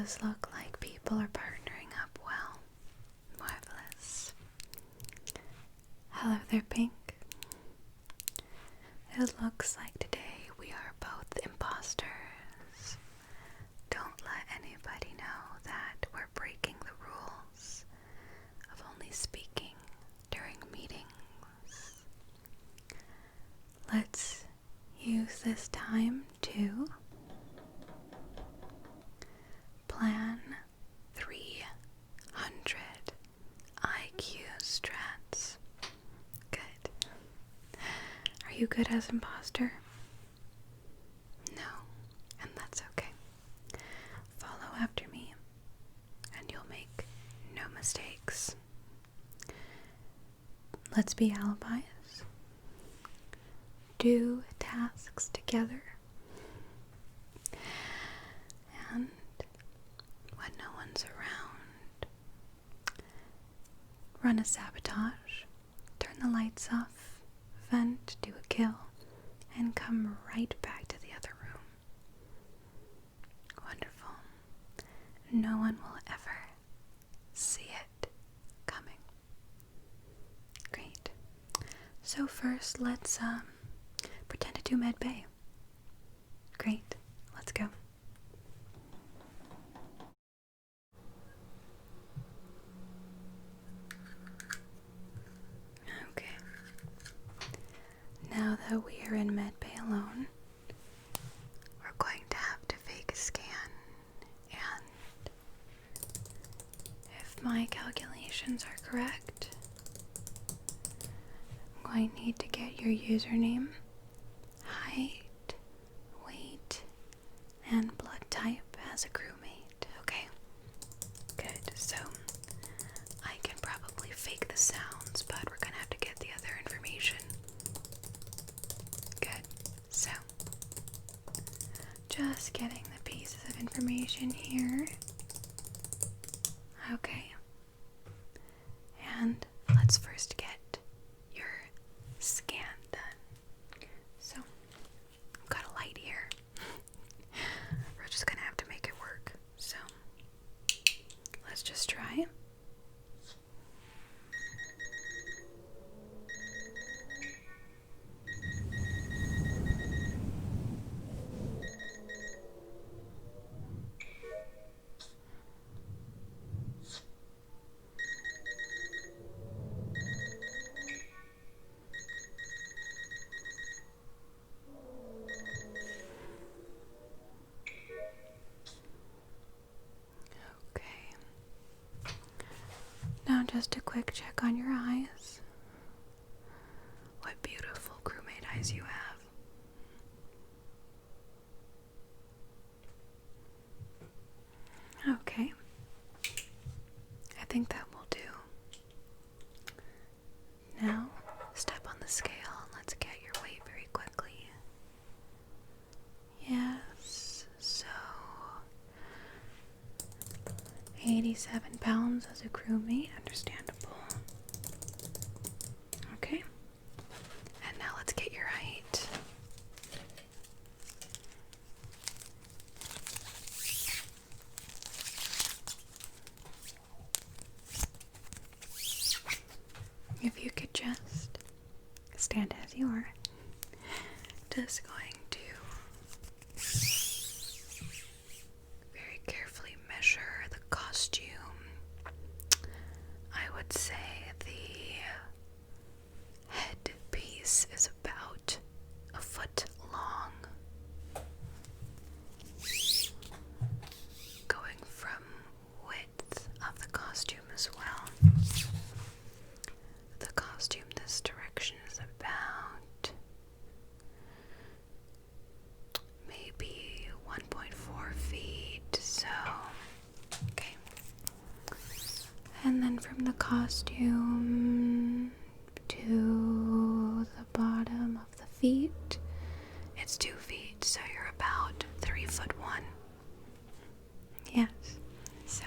does look like people are partnering up well. Marvelous. Hello there, Pink. It looks like today we are both imposters. Don't let anybody know that we're breaking the rules of only speaking during meetings. Let's use this time to plan 300 IQ strats. Good. Are you good as imposter? No, and that's okay. Follow after me, and you'll make no mistakes. Let's be alibis. Do tasks together. And when no one's around, run a sabotage, turn the lights off, vent, do a kill, and come right back to the other room. Wonderful. No one will ever see it coming. Great. So first, let's pretend to do med bay. Great. Let's go. Okay. Now that we are in med bay alone, we're going to have to fake a scan, and if my calculations are correct, I'm going to need to get your username, height, weight, and blood type as a crewmate, okay? Good, so I can probably fake the sounds, but we're gonna have to get the other information. Good, so just getting the pieces of information here. Okay, and let's first get your scan done. So, I've got a light here. We're just gonna have to make it work. So, let's just try. Okay. Now just a quick check on your eyes. What beautiful crewmate eyes you have. Okay. I think that will do. Now, step on the scale and let's get your weight very quickly. Yes, so 87 pounds as a crewmate, understandable. Okay, and now let's get your height. If you could just stand as you are, just going to very carefully measure the costume. I would say the headpiece is about a foot long, going from width of the costume as well. The costume this direction is about maybe 1.4 feet, so okay. And then from the costume to the bottom of the feet, it's 2 feet, so you're about 3'1". Yes, so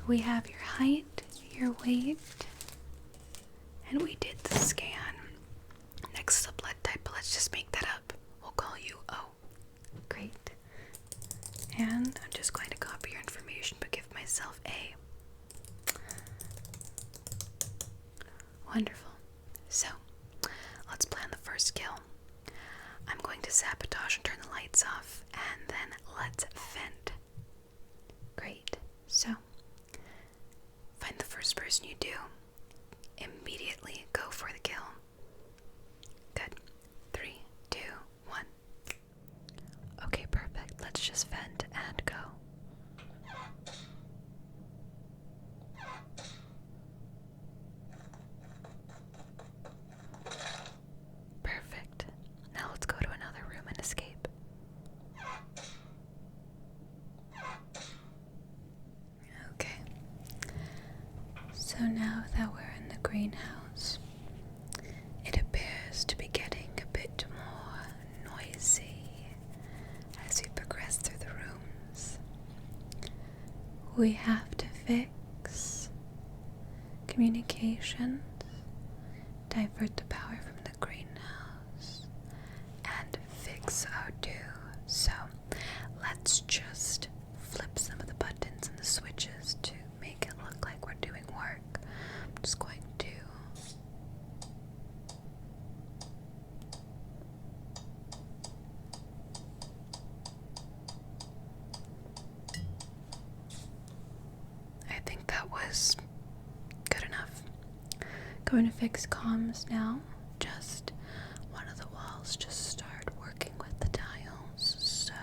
we have your height, your weight, and we did the scan. Next is the blood type, but let's just make that up. We'll call you O. Great. And I'm just going myself a. Wonderful. So, let's plan the first kill. I'm going to sabotage and turn the lights off, and then let's vent. Great. So, find the first person you do. Immediately go for the kill. Good. 3, 2, 1. Okay, perfect. Let's just vent and go. Perfect. Now let's go to another room and escape. Okay. So now that we're in the greenhouse, it appears to be getting a bit more noisy as we progress through the rooms. We have to fix communications, divert the power from the greenhouse, and fix our do. So let's just flip some of the buttons and the switches to make it look like we're doing work. I'm just going to I think that was good enough. Going to fix comms now. Just one of the walls just started working with the dials, so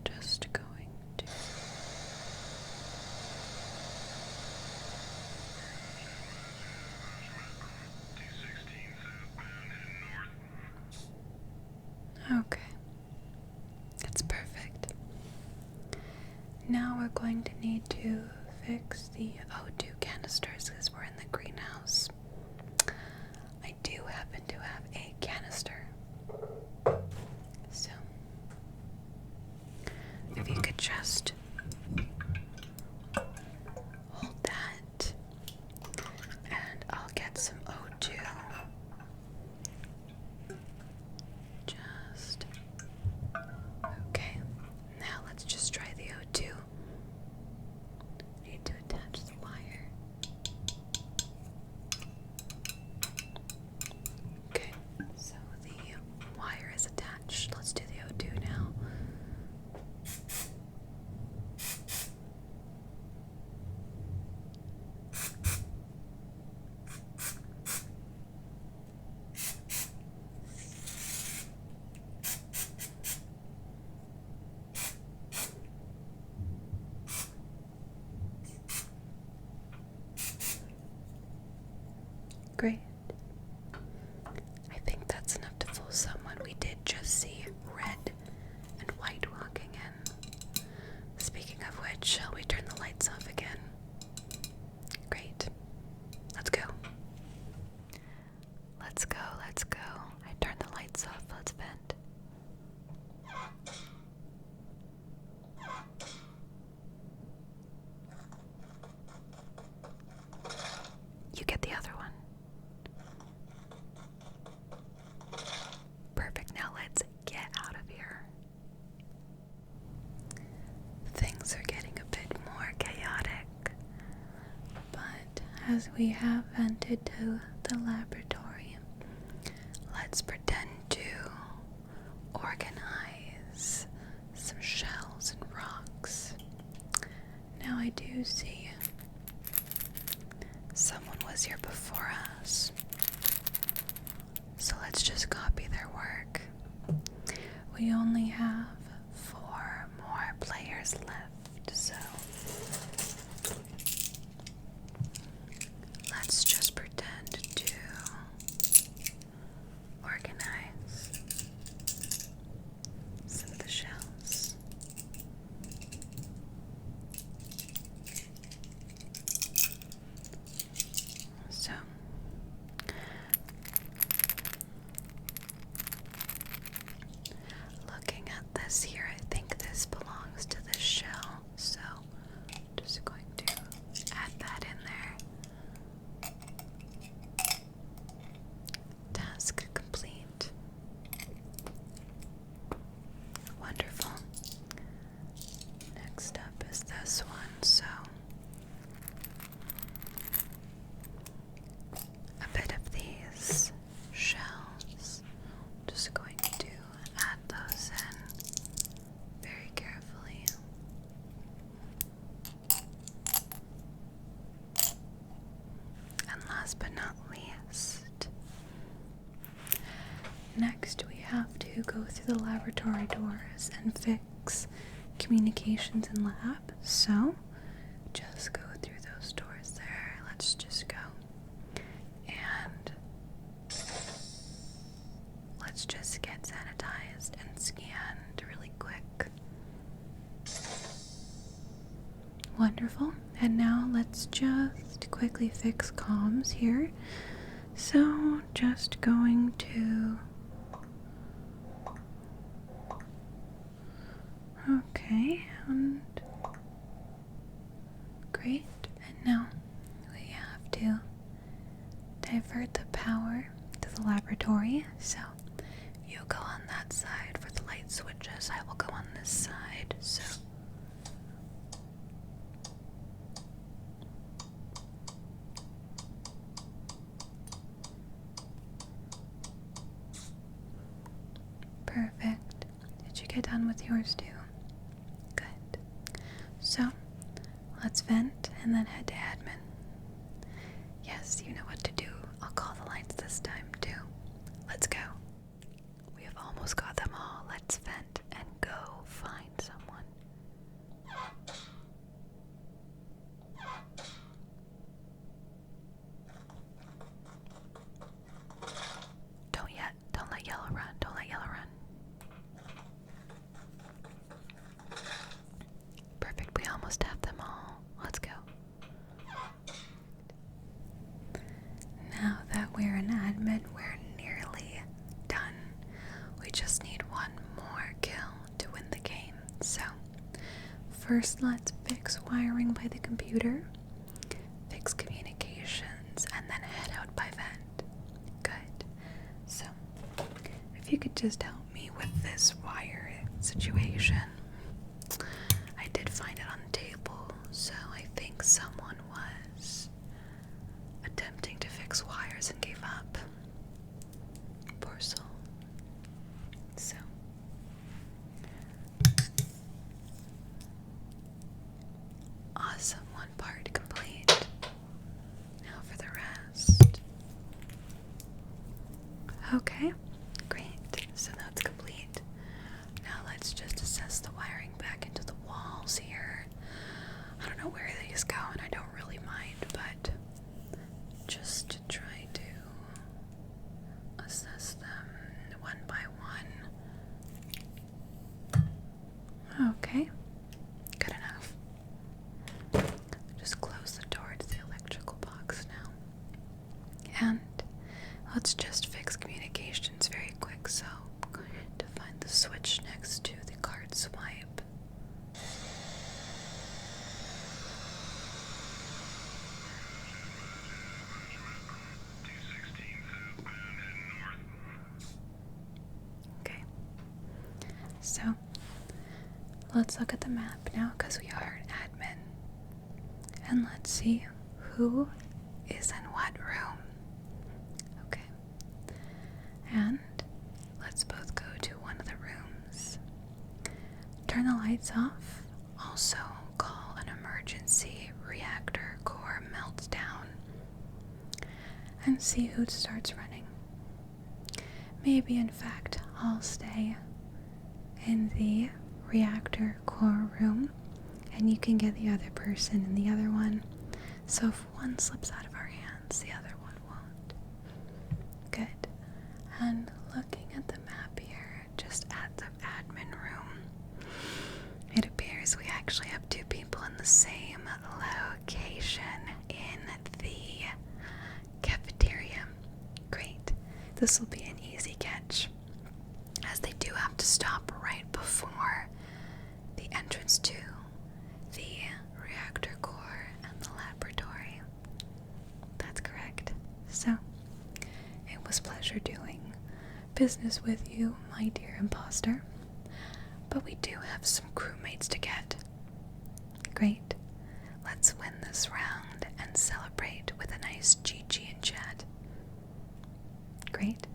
just going to okay. That's perfect. Now we're going to need to fix the O2 canisters because we're in the greenhouse. I do happen to have a canister. So, if you could just hold that, and I'll get some O2. Just, okay. Now let's just try the O2. Need to attach the wire. Okay, so the wire is attached. Let's do the O2 now. Great. I think that's enough to fool someone. We did just see red and white walking in. Speaking of which, shall we turn the lights off again? Great. Let's go. Let's go, let's go. I turned the lights off. Let's vent. You get the other one. Perfect. Now let's get out of here. Things are getting a bit more chaotic, but as we have vented to the laboratory, let's pretend to organize some shells and rocks. Now I do see someone was here before us, so let's just copy their work. We only have 4 more players left, so let's just pretend to organize some of the shells. So looking at this here, I think this belongs to this shell, so I'm just going to add that in there. Task complete. Wonderful. Next up is this one. last but not least, next we have to go through the laboratory doors and fix communications in lab. So just go through those doors there. Let's just go. And let's just get sanitized and scanned really quick. Wonderful. And now let's just quickly fix comms here. So just going to... Okay, and great. And now we have to divert the power to the laboratory. So you go on that side for the light switches. I will go on this side. So perfect. Did you get done with yours too? Good. So let's vent and then head to admin. Yes, you know what to do. I'll call the lines this time too. Let's go. We have almost got them all. Let's vent and go find someone. Don't yet. Don't let yellow run. Don't let yellow run. Perfect. We almost have them all. Let's go. Now that we're in admin, we're nearly done. We just need one more kill to win the game. So, first let's fix wiring by the computer, fix communications, and then head out by vent. Good. So, if you could just help me with this wire situation. I did find it on the table, so I think someone was attempting to fix wires and gave up. Poor soul. So awesome, one part complete. Now for the rest. Okay, great. So that's complete. Now let's just assess the wiring back into the walls here. I don't know where these go, and I don't really mind, but just to try to assess them one by one. Okay, good enough. Just close the door to the electrical box now. And let's just fix communications very quick. So I'm going to find the switch next to the card swipe. Okay, so let's look at the map now because we are an admin. And let's see who is in what room. Okay. And let's both go to one of the rooms. Turn the lights off. Also call an emergency reactor core meltdown. And see who starts running. Maybe in fact I'll stay in the reactor core room and you can get the other person in the other one. So if one slips out of our hands, the other one won't. Good. And looking at the map here, just at the admin room, it appears we actually have two people in the same location in the cafeteria. Great. This will be an easy catch, as they do have to stop right before the entrance to the reactor core and the laboratory. That's correct. So, it was a pleasure doing business with you, my dear imposter. But we do have some crewmates to get. Great. Let's win this round and celebrate with a nice GG in chat. Great.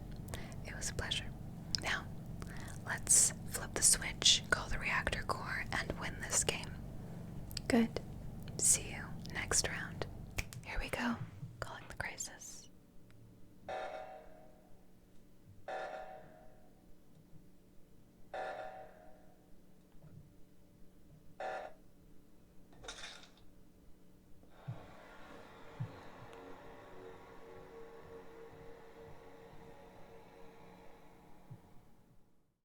It was a pleasure. Now, let's flip the switch, call the reactor core, and win this game. Good.